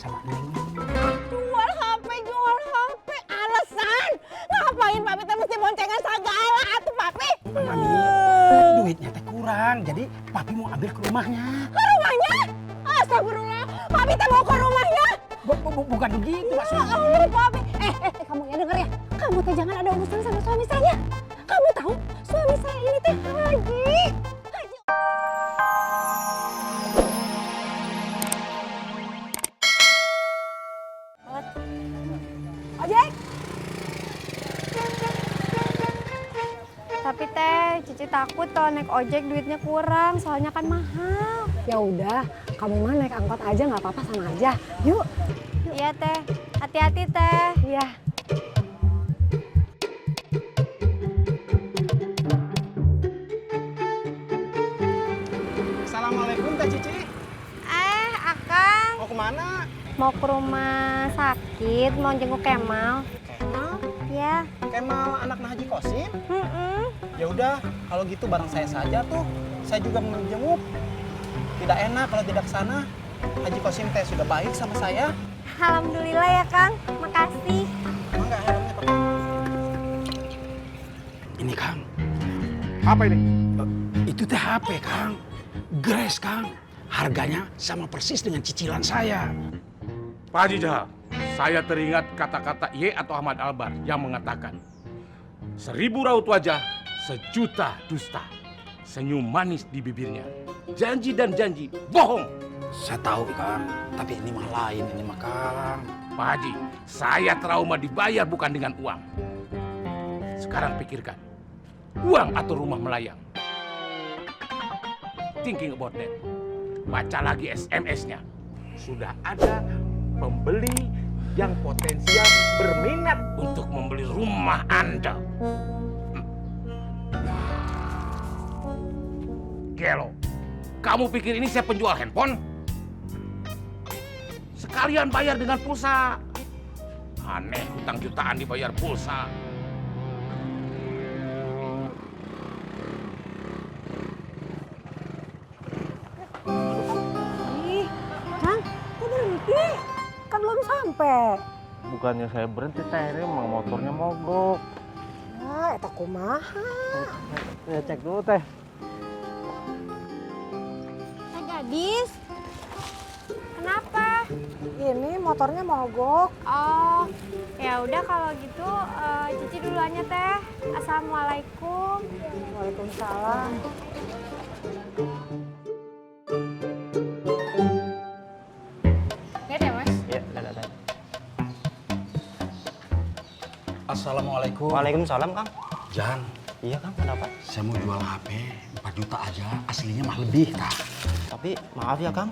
sama Neng. Jual HP. Alasan? Ngapain papi teh mesti boncengan segala atuh papi? Mami, duitnya teh kurang, jadi papi mau ambil ke rumahnya. Ke rumahnya? Astagfirullah, papi teh mau ke rumahnya? Bukan begitu maksudnya. Allah, papi. Kamu ya denger ya, kamu teh jangan ada urusan sama suami saya. Kamu tahu, suami saya ini teh Haji. Ojek. Tapi teh, Cici takut kalau naik ojek duitnya kurang, soalnya kan mahal. Ya udah, kamu mah naik angkot aja nggak apa-apa sama aja. Yuk. Iya teh, hati-hati teh. Iya. Assalamualaikum Teh Cici. Akang. Mau kemana? Mau ke rumah sakit, mau jenguk Kemal. Kemal? Ya. Kemal anak Haji Kosim? Mm-mm. Ya udah, kalau gitu bareng saya saja tuh. Saya juga mau jenguk. Tidak enak kalau tidak ke sana. Haji Kosim teh sudah baik sama saya. Alhamdulillah ya Kang, makasih. Mangga helmnya pakai. Ini Kang. Apa ini? Itu teh HP Kang. Grace Kang. Harganya sama persis dengan cicilan saya. Pak Haji Jahal, saya teringat kata-kata Y atau Ahmad Albar yang mengatakan 1000 raut wajah, 1.000.000 dusta. Senyum manis di bibirnya. Janji dan janji bohong. Saya tahu Kang, tapi ini mah lain ini mah Kang. Pak Haji, saya trauma dibayar bukan dengan uang. Sekarang pikirkan, uang atau rumah melayang? Thinking about that. Baca lagi SMS-nya. Sudah ada pembeli yang potensial berminat untuk membeli rumah Anda. Gelo, kamu pikir ini saya penjual handphone? Sekalian bayar dengan pulsa. Aneh, hutang jutaan dibayar pulsa. Ih, Kang, kok berhenti? Kan belum sampai. Bukannya saya berhenti teh, ini emang motornya mogok. Ya, eta kumaha. Saya cek dulu teh. Teh gadis, kenapa? Ini motornya mogok. Oh, ya udah kalau gitu Cici duluannya teh. Assalamualaikum. Waalaikumsalam. Lihat ya Mas. Iya, ada. Assalamualaikum. Waalaikumsalam, Kang. Jan, Iya, Kang, kenapa? saya mau jual HP 4 juta aja. Aslinya mah lebih Kang. Tapi maaf ya, Kang.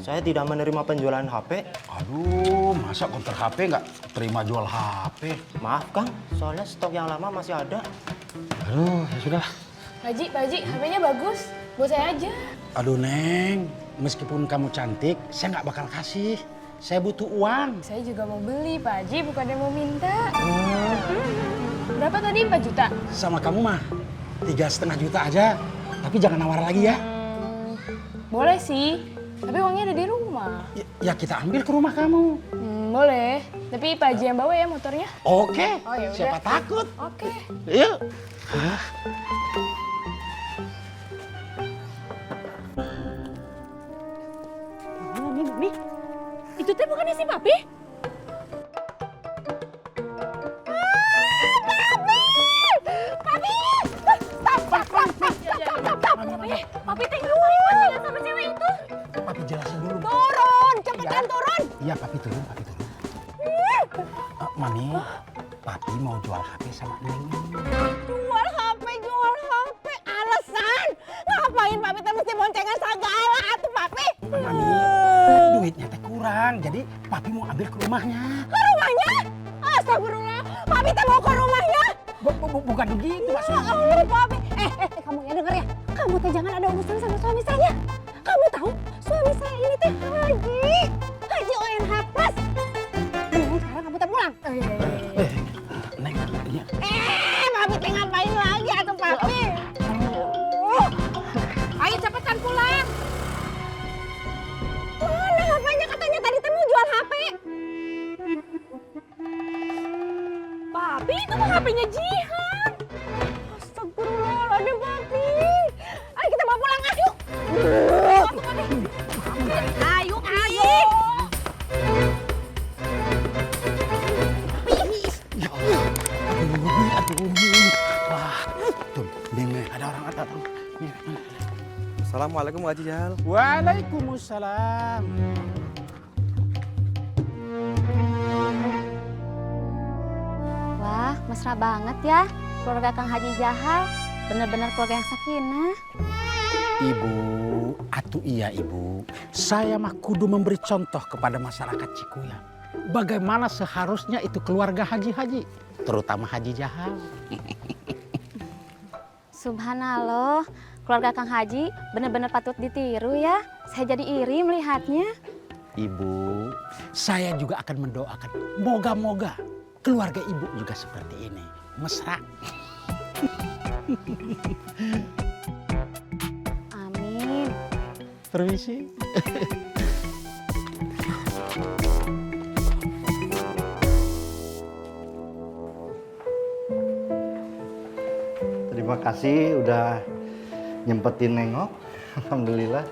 Saya tidak menerima penjualan HP. Aduh, masa konter HP nggak terima jual HP? Maaf, Kang. Soalnya stok yang lama masih ada. Aduh, ya sudah. Pak Haji, HP-nya bagus. Buat saya aja. Aduh Neng, meskipun kamu cantik, saya nggak bakal kasih. Saya butuh uang. Saya juga mau beli, Pak Haji. Bukannya mau minta. Berapa tadi? 4 juta? Sama kamu mah 3,5 juta aja. Tapi jangan nawar lagi ya. Boleh sih. Tapi uangnya ada di rumah. Ya kita ambil ke rumah kamu. Boleh. Tapi Pak Haji yang bawa ya motornya. Oke, Oh, ya udah. siapa takut? Oke. Yuk. Mami. Itu teh bukannya si Papi? Papi teh ngapain masih sama cewek itu? Papi jelasin dulu. Turun, cepetan turun. Iya, Papi turun. Mami, Papi mau jual HP sama Neng. Jual HP. Alasan? Ngapain Papi teh mesti boncengan segala atuh Papi? Mami, duitnya teh kurang, jadi Papi mau ambil ke rumahnya. Ke rumahnya? Astagfirullah, Papi teh mau ke rumahnya? Bukan begitu Ya maksudnya. Allah, Papi. Kamu ya denger ya, kamu teh jangan ada urusan sama suami saya. Kamu tahu, suami saya ini teh Haji ONH Plus. Sekarang kamu teh pulang. Neng, iya. Papi teh ngapain lagi atuh Papi? Ayo cepetan pulang. Mana HP-nya katanya tadi teh mau jual HP. HPnya Jihan. Astagfirullahaladzim, Papi. Ayo kita bawa pulang, ayo. Ayo, ayo. Ada orang. Assalamualaikum Haji Jahal. Waalaikumsalam. Wah, mesra banget ya keluarga Kang Haji Jahal. Bener-bener keluarga yang sakinah. Ibu, atuh iya ibu. Saya mah kudu memberi contoh kepada masyarakat Cikuyang. Bagaimana seharusnya itu keluarga haji-haji, terutama Haji Jahal. Subhanallah, keluarga Kang Haji bener-bener patut ditiru ya. Saya jadi iri melihatnya. Ibu, saya juga akan mendoakan. Moga-moga keluarga ibu juga seperti ini. Mesra. Amin. Permisi. Terima kasih udah nyempetin nengok. Alhamdulillah.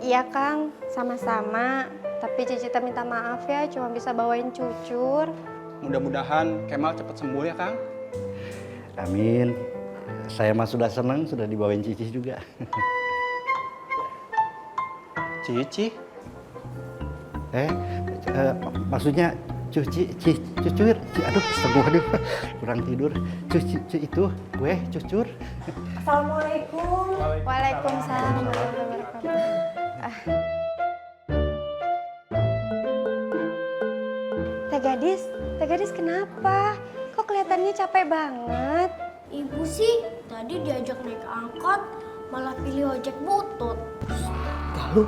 Iya Kang, sama-sama. Tapi Cici minta maaf ya, cuma bisa bawain cucur. Mudah-mudahan Kemal cepat sembuh ya, Kang. Amin. Saya mah sudah senang sudah dibawain Cici juga. Cici? Maksudnya cucur. Aduh, aduh, kurang tidur. Itu gue cucur. Assalamualaikum. Waalaikumsalam warahmatullahi wabarakatuh. Teh Gadis kenapa? Kok kelihatannya capek banget? Ibu sih tadi diajak naik angkot malah pilih ojek butut. Lalu?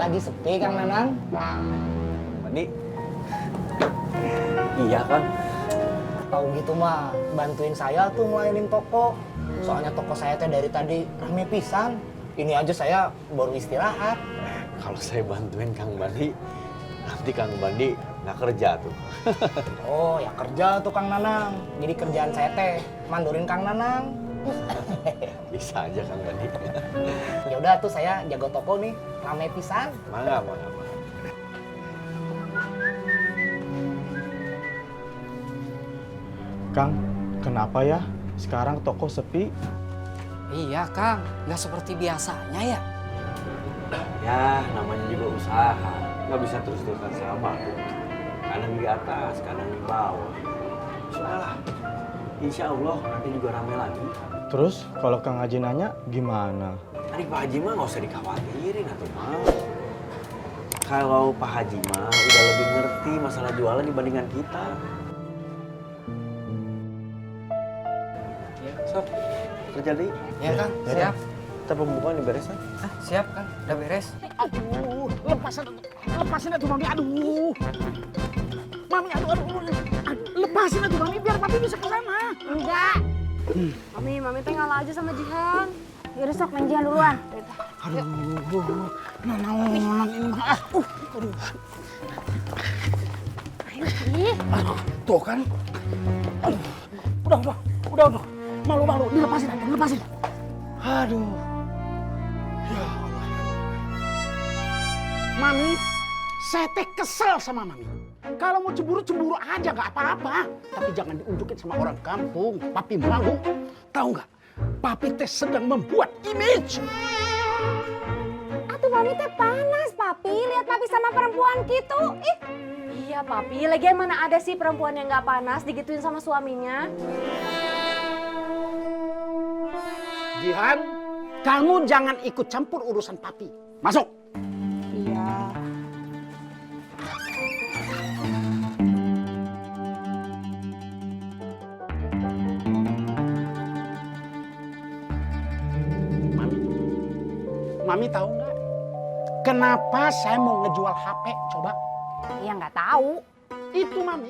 Lagi sepi Kang Nanang? Mandi. Iya kan. Tahu gitu mah bantuin saya tuh ngelayanin toko. Soalnya toko saya teh dari tadi rame pisan. Ini aja saya baru istirahat. Kalau saya bantuin Kang Bandi, nanti Kang Bandi nggak kerja tuh. Oh ya kerja tuh Kang Nanang. Jadi kerjaan saya teh mandurin Kang Nanang. Bisa aja Kang Bandi. Ya udah tuh saya jago toko nih, rame pisan. Mangga. Kang, kenapa ya sekarang toko sepi? Iya Kang, nggak seperti biasanya ya. Ya, namanya juga usaha. Nggak bisa terus-terusan sama tuh. Kadang di atas, kadang di bawah. Salah. Insya Allah nanti juga rame lagi. Terus kalau Kang Haji nanya gimana? Adik Pak Haji mah nggak usah dikhawatirin atau mah. Kalau Pak Haji mah udah lebih ngerti masalah jualan dibandingkan kita. Sob, kerja deh. Ya Kang, siap. Kita pembukaan diberesan. Siap Kang, udah beres. Aduh, lepasin atuh Mami, aduh. Mami, aduh. Lepasin atuh Mami, biar Papi bisa ke sana. Enggak. Mami teh ngalah aja sama Jihan. Yaudah sok main Jihan duluan. Aduh, nanang ini mah. Aduh. Aduh, tuh kan. Aduh, udah. Malu, dilepasin aja, lepasin. Aduh. Ya Allah. Mami, saya teh kesel sama Mami. Kalau mau cemburu aja gak apa-apa. Tapi jangan diunjukin sama orang kampung. Papi malu. Tahu nggak? Papi teh sedang membuat image. Atuh Mami teh panas, Papi. Lihat Papi sama perempuan gitu. Ih. Iya Papi, lagian mana ada sih perempuan yang nggak panas digituin sama suaminya? Jihan, kamu jangan ikut campur urusan Papi. Masuk. Iya. Mami tahu nggak? Kenapa saya mau ngejual HP? Coba. Ya nggak tahu. Itu Mami.